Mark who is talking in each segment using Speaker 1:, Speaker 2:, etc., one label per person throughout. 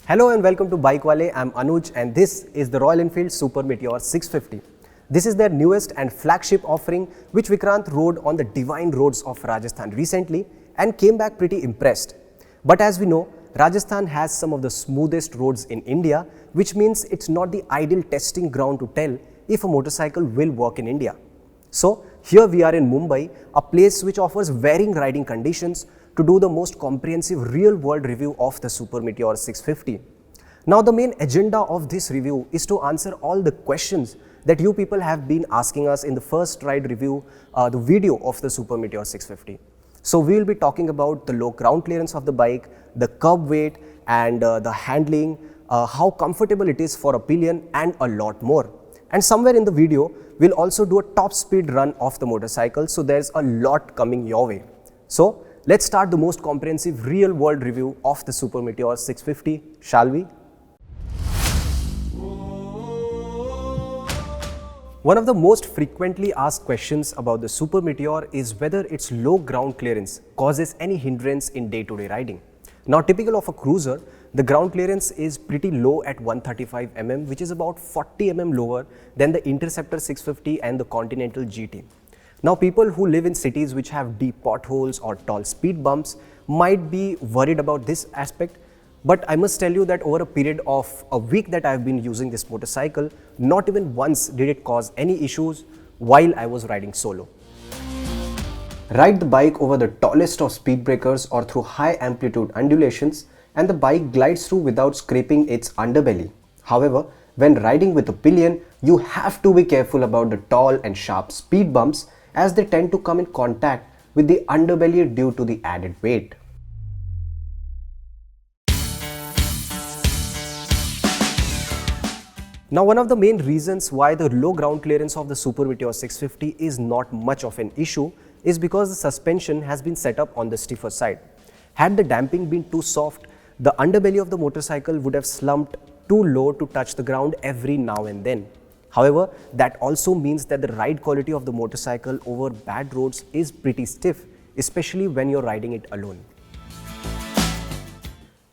Speaker 1: Hello and welcome to BikeWale. I'm Anuj and this is the Royal Enfield Super Meteor 650. This is their newest and flagship offering which Vikrant rode on the divine roads of Rajasthan recently and came back pretty impressed. But as we know, Rajasthan has some of the smoothest roads in India, which means it's not the ideal testing ground to tell if a motorcycle will work in India. So here we are in Mumbai, a place which offers varying riding conditions to do the most comprehensive real-world review of the Super Meteor 650. Now the main agenda of this review is to answer all the questions that you people have been asking us in the first ride review, the video of the Super Meteor 650. So we will be talking about the low ground clearance of the bike, the curb weight and the handling, how comfortable it is for a pillion and a lot more. And somewhere in the video, we'll also do a top speed run of the motorcycle, so there's a lot coming your way. So let's start the most comprehensive real world review of the Super Meteor 650, shall we? One of the most frequently asked questions about the Super Meteor is whether its low ground clearance causes any hindrance in day-to-day riding. Now, typical of a cruiser, the ground clearance is pretty low at 135 mm, which is about 40 mm lower than the Interceptor 650 and the Continental GT. Now, people who live in cities which have deep potholes or tall speed bumps might be worried about this aspect, but I must tell you that over a period of a week that I've been using this motorcycle, not even once did it cause any issues while I was riding solo. Ride the bike over the tallest of speed breakers or through high amplitude undulations and the bike glides through without scraping its underbelly. However, when riding with a pillion, you have to be careful about the tall and sharp speed bumps as they tend to come in contact with the underbelly due to the added weight. Now, one of the main reasons why the low ground clearance of the Super Meteor 650 is not much of an issue is because the suspension has been set up on the stiffer side. Had the damping been too soft, the underbelly of the motorcycle would have slumped too low to touch the ground every now and then. However, that also means that the ride quality of the motorcycle over bad roads is pretty stiff, especially when you're riding it alone.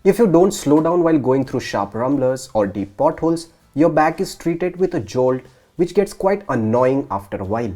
Speaker 1: If you don't slow down while going through sharp rumblers or deep potholes, your back is treated with a jolt which gets quite annoying after a while.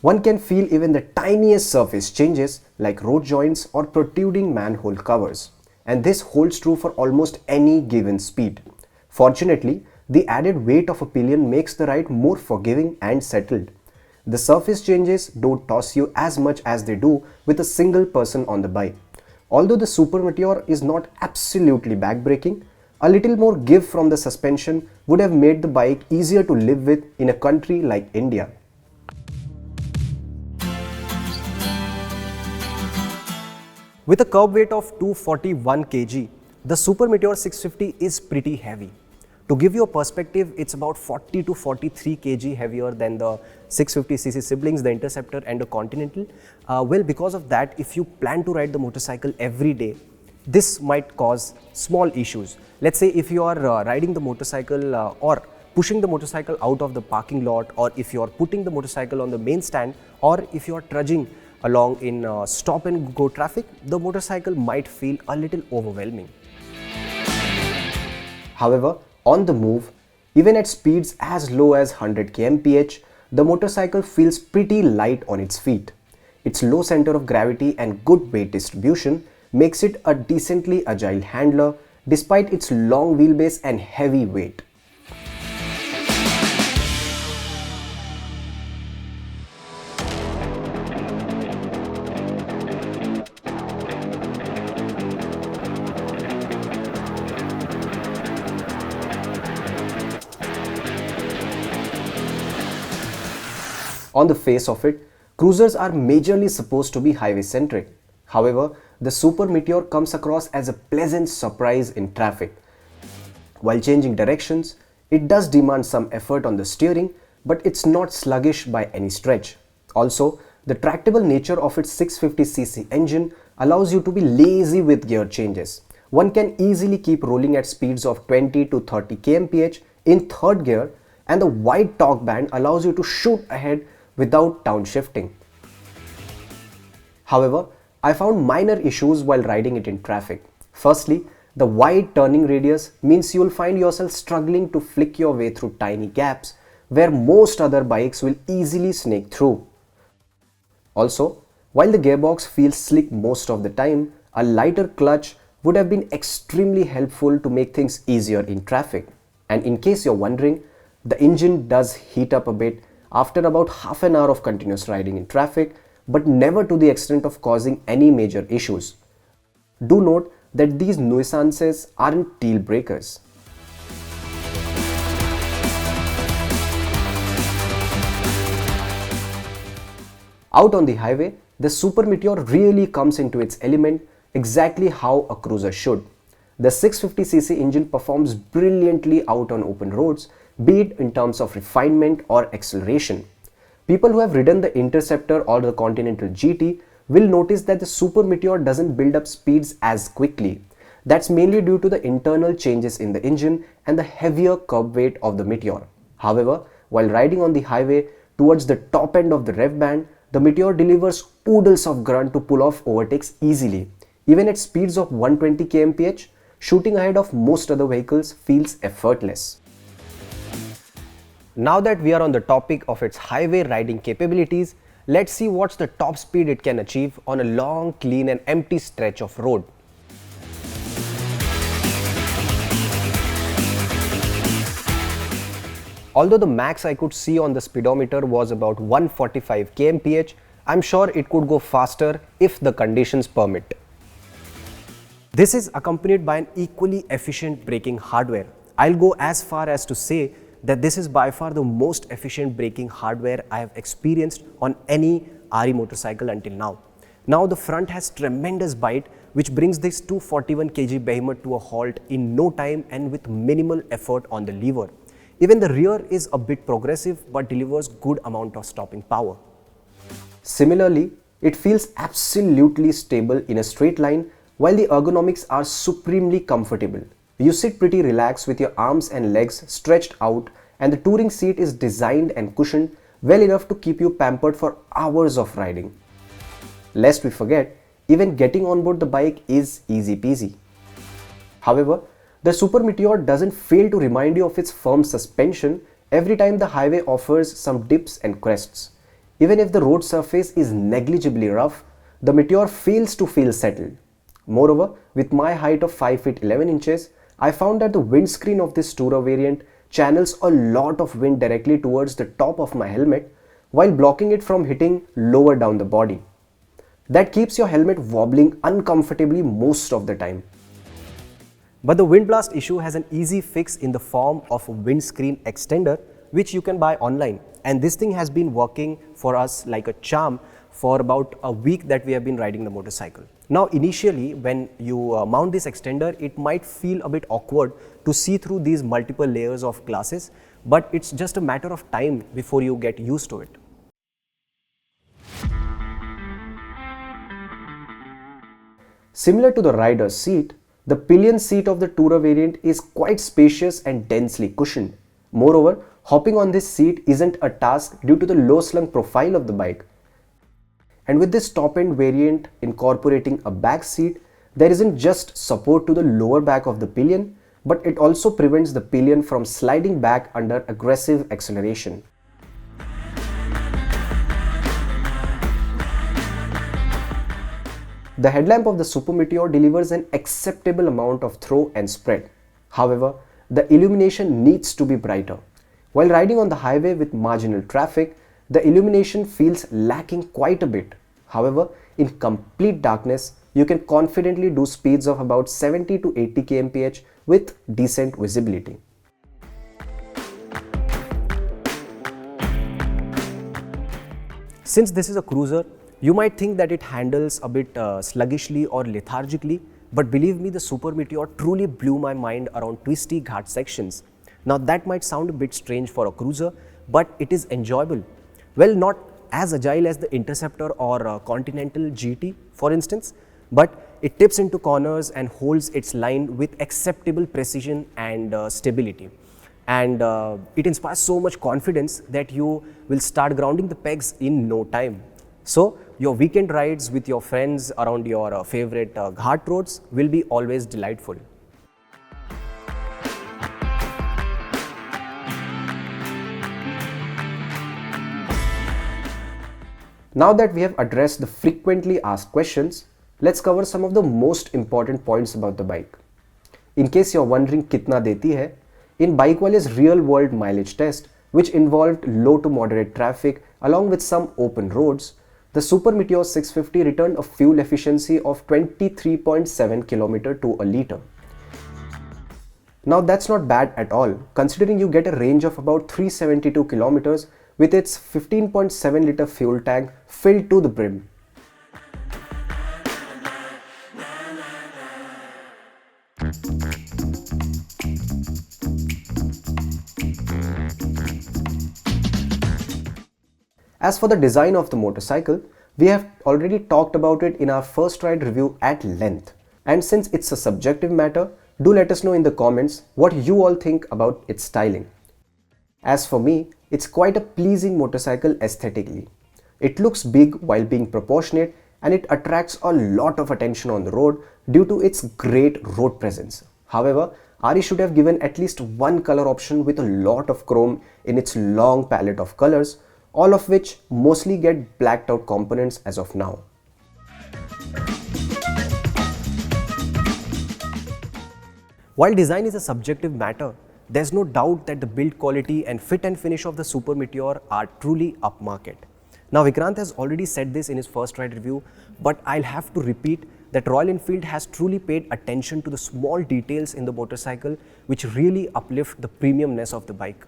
Speaker 1: One can feel even the tiniest surface changes like road joints or protruding manhole covers, and this holds true for almost any given speed. Fortunately, the added weight of a pillion makes the ride more forgiving and settled. The surface changes don't toss you as much as they do with a single person on the bike. Although the Super Meteor is not absolutely backbreaking, a little more give from the suspension would have made the bike easier to live with in a country like India. With a curb weight of 241 kg, the Super Meteor 650 is pretty heavy. To give you a perspective, it's about 40 to 43 kg heavier than the 650cc siblings, the Interceptor and the Continental. Well, because of that, if you plan to ride the motorcycle every day, this might cause small issues. Let's say if you are riding the motorcycle or pushing the motorcycle out of the parking lot, or if you are putting the motorcycle on the main stand, or if you are trudging along in stop and go traffic, the motorcycle might feel a little overwhelming. However, on the move, even at speeds as low as 100 kmph, the motorcycle feels pretty light on its feet. Its low center of gravity and good weight distribution makes it a decently agile handler despite its long wheelbase and heavy weight. On the face of it, cruisers are majorly supposed to be highway-centric. However, the Super Meteor comes across as a pleasant surprise in traffic. While changing directions, it does demand some effort on the steering, but it's not sluggish by any stretch. Also, the tractable nature of its 650cc engine allows you to be lazy with gear changes. One can easily keep rolling at speeds of 20 to 30 kmph in third gear, and the wide torque band allows you to shoot ahead without downshifting. However, I found minor issues while riding it in traffic. Firstly, The wide turning radius means you'll find yourself struggling to flick your way through tiny gaps where most other bikes will easily snake through. Also, while the gearbox feels slick most of the time, a lighter clutch would have been extremely helpful to make things easier in traffic. And in case you're wondering, the engine does heat up a bit after about half an hour of continuous riding in traffic, but never to the extent of causing any major issues. Do note that these nuisances aren't deal breakers. Out on the highway, the Super Meteor really comes into its element exactly how a cruiser should. The 650cc engine performs brilliantly out on open roads, be it in terms of refinement or acceleration. People who have ridden the Interceptor or the Continental GT will notice that the Super Meteor doesn't build up speeds as quickly. That's mainly due to the internal changes in the engine and the heavier curb weight of the Meteor. However, while riding on the highway towards the top end of the rev band, the Meteor delivers oodles of grunt to pull off overtakes easily. Even at speeds of 120 kmph, shooting ahead of most other vehicles feels effortless. Now that we are on the topic of its highway riding capabilities, let's see what's the top speed it can achieve on a long, clean and empty stretch of road. Although the max I could see on the speedometer was about 145 kmph, I'm sure it could go faster if the conditions permit. This is accompanied by an equally efficient braking hardware. I'll go as far as to say that this is by far the most efficient braking hardware I have experienced on any RE motorcycle until now. Now the front has tremendous bite, which brings this 241 kg behemoth to a halt in no time and with minimal effort on the lever. Even the rear is a bit progressive but delivers good amount of stopping power. Similarly, it feels absolutely stable in a straight line, while the ergonomics are supremely comfortable. You sit pretty relaxed with your arms and legs stretched out, and the touring seat is designed and cushioned well enough to keep you pampered for hours of riding. Lest we forget, even getting on board the bike is easy peasy. However, the Super Meteor doesn't fail to remind you of its firm suspension every time the highway offers some dips and crests. Even if the road surface is negligibly rough, the Meteor fails to feel settled. Moreover, with my height of 5 feet 11 inches, I found that the windscreen of this tourer variant channels a lot of wind directly towards the top of my helmet while blocking it from hitting lower down the body. That keeps your helmet wobbling uncomfortably most of the time. But the wind blast issue has an easy fix in the form of a windscreen extender, which you can buy online. And this thing has been working for us like a charm for about a week that we have been riding the motorcycle. Now initially when you mount this extender, it might feel a bit awkward to see through these multiple layers of glasses, but it's just a matter of time before you get used to it. Similar to the rider's seat, the pillion seat of the tourer variant is quite spacious and densely cushioned. Moreover, hopping on this seat isn't a task due to the low slung profile of the bike. And with this top-end variant incorporating a back seat, there isn't just support to the lower back of the pillion, but it also prevents the pillion from sliding back under aggressive acceleration. The headlamp of the Super Meteor delivers an acceptable amount of throw and spread. However, the illumination needs to be brighter. While riding on the highway with marginal traffic, the illumination feels lacking quite a bit. However, in complete darkness, you can confidently do speeds of about 70 to 80 kmph with decent visibility. Since this is a cruiser, you might think that it handles a bit sluggishly or lethargically, but believe me, the Super Meteor truly blew my mind around twisty ghat sections. Now that might sound a bit strange for a cruiser, but it is enjoyable. Well, not as agile as the Interceptor or Continental GT, for instance, but it tips into corners and holds its line with acceptable precision and stability. And it inspires so much confidence that you will start grounding the pegs in no time. So your weekend rides with your friends around your favorite ghat roads will be always delightful. Now that we have addressed the frequently asked questions, let's cover some of the most important points about the bike. In case you're wondering kitna deti hai, in BikeWale's real-world mileage test, which involved low to moderate traffic along with some open roads, the Super Meteor 650 returned a fuel efficiency of 23.7 km to a liter. Now that's not bad at all, considering you get a range of about 372 km with its 15.7 liter fuel tank filled to the brim. As for the design of the motorcycle, we have already talked about it in our first ride review at length. And since it's a subjective matter, do let us know in the comments what you all think about its styling. As for me, it's quite a pleasing motorcycle aesthetically. It looks big while being proportionate, and it attracts a lot of attention on the road due to its great road presence. However, RE should have given at least one color option with a lot of chrome in its long palette of colors, all of which mostly get blacked out components as of now. While design is a subjective matter, there's no doubt that the build quality and fit and finish of the Super Meteor are truly upmarket. Now Vikrant has already said this in his first ride review, but I'll have to repeat that Royal Enfield has truly paid attention to the small details in the motorcycle which really uplift the premiumness of the bike.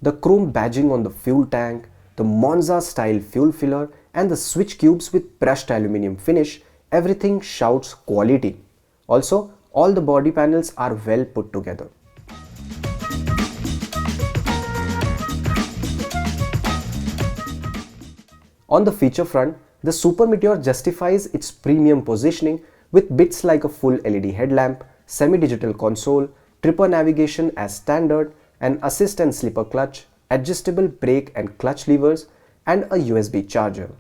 Speaker 1: The chrome badging on the fuel tank, the Monza style fuel filler and the switch cubes with brushed aluminium finish, everything shouts quality. Also, all the body panels are well put together. On the feature front, the Super Meteor justifies its premium positioning with bits like a full LED headlamp, semi-digital console, tripper navigation as standard, an assist and slipper clutch, adjustable brake and clutch levers, and a USB charger.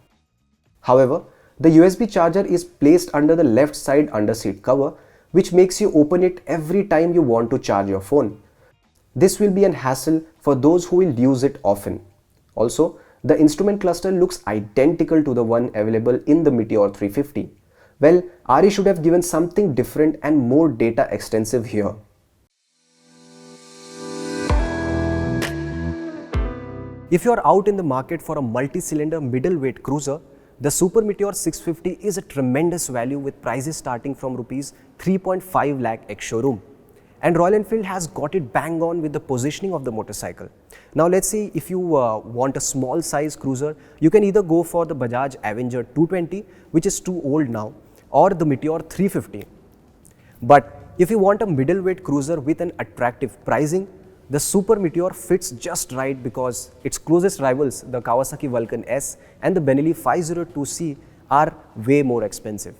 Speaker 1: However, the USB charger is placed under the left side underseat cover, which makes you open it every time you want to charge your phone. This will be an hassle for those who will use it often. Also, the instrument cluster looks identical to the one available in the Meteor 350. Well, RE should have given something different and more data extensive here. If you are out in the market for a multi-cylinder middleweight cruiser, the Super Meteor 650 is a tremendous value with prices starting from Rs 3.5 lakh ex-showroom. And Royal Enfield has got it bang on with the positioning of the motorcycle. Now let's see, if you want a small size cruiser, you can either go for the Bajaj Avenger 220, which is too old now, or the Meteor 350. But if you want a middleweight cruiser with an attractive pricing, the Super Meteor fits just right because its closest rivals, the Kawasaki Vulcan S and the Benelli 502C, are way more expensive.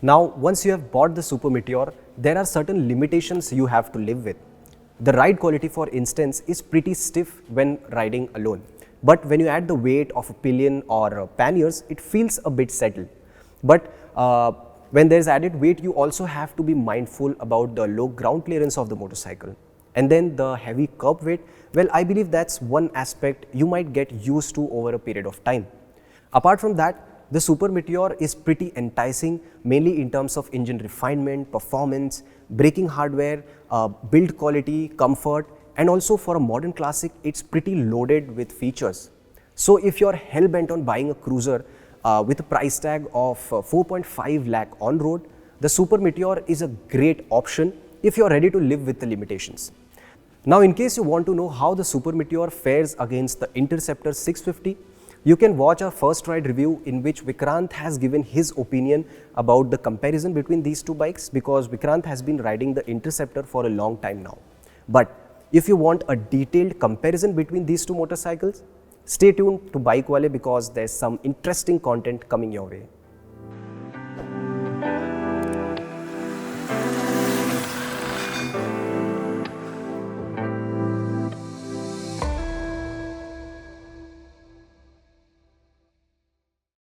Speaker 1: Now, once you have bought the Super Meteor, there are certain limitations you have to live with. The ride quality, for instance, is pretty stiff when riding alone. But when you add the weight of a pillion or panniers, it feels a bit settled. But when there is added weight, you also have to be mindful about the low ground clearance of the motorcycle. And then the heavy curb weight, well, I believe that's one aspect you might get used to over a period of time. Apart from that, the Super Meteor is pretty enticing, mainly in terms of engine refinement, performance, braking hardware, build quality, comfort, and also for a modern classic, it's pretty loaded with features. So if you're hell-bent on buying a cruiser with a price tag of 4.5 lakh on road, the Super Meteor is a great option if you're ready to live with the limitations. Now, in case you want to know how the Super Meteor fares against the Interceptor 650, you can watch our first ride review in which Vikrant has given his opinion about the comparison between these two bikes, because Vikrant has been riding the Interceptor for a long time now. But if you want a detailed comparison between these two motorcycles, stay tuned to BikeWale because there's some interesting content coming your way.